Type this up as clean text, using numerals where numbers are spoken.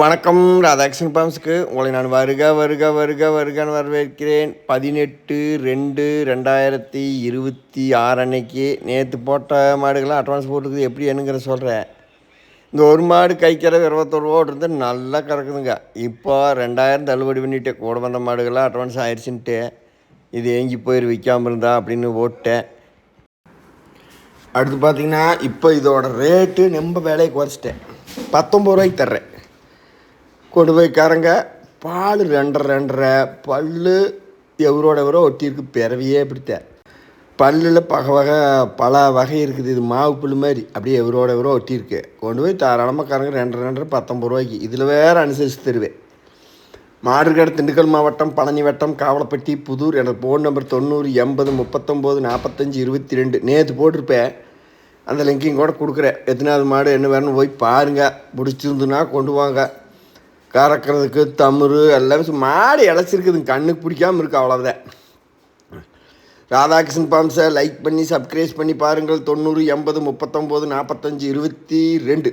வணக்கம். ராதாகிருஷ்ணன் பாம்ஸுக்கு உங்களை நான் வருகன்னு வரவேற்கிறேன். 18/2/2026 அன்னைக்கு நேற்று போட்ட மாடுகள்லாம் அட்வான்ஸ் போட்டுக்குது. எப்படி என்னங்கிற சொல்கிறேன். இந்த ஒரு மாடு கைக்கிற 21 ரூபா இருந்து நல்லா கறக்குதுங்க. இப்போ 2000 தள்ளுபடி பண்ணிட்டு கூட வந்த மாடுகள்லாம் அட்வான்ஸ் ஆயிடுச்சுன்ட்டு இது எங்கி போயிரு விற்காமல் இருந்தா அப்படின்னு ஓட்டேன். அடுத்து பார்த்தீங்கன்னா இப்போ இதோட ரேட்டு ரொம்ப வேலையை குறைச்சிட்டேன். 19 ரூபாய்க்கு தர்றேன். கொண்டு போய் கறங்க. பால் 2.5 பல் எவரோட ஒட்டியிருக்கு. பிறவியே பிடித்த பல்லில் பல வகை இருக்குது. இது மாவு புல் மாதிரி அப்படியே எவரோட ஒட்டியிருக்கு. கொண்டு போய் தாராளமாக கறங்க. 2.5 19 ரூபாய்க்கு. இதில் வேறு அனுசரித்து தருவேன். மாடுகாடு, திண்டுக்கல் மாவட்டம், பழனி வட்டம், காவலப்பட்டி, புதூர். எனக்கு ஃபோன் நம்பர் 90 80 39 45 22. நேற்று போட்டிருப்பேன். அந்த லிங்கையும் கூட கொடுக்குறேன். எத்தனாவது மாடு என்ன வேணும்னு போய் பாருங்கள். பிடிச்சிருந்துன்னா கொண்டு வாங்க. கறக்கிறதுக்கு தமுறு எல்லாமே மாடு இழைச்சிருக்குதுங்க. கண்ணுக்கு பிடிக்காமல் இருக்குது. அவ்வளோதான். ராதாகிருஷ்ணன் பாம்ஸை லைக் பண்ணி சப்ஸ்கிரைப் பண்ணி பாருங்கள். 90 80 39 45 22.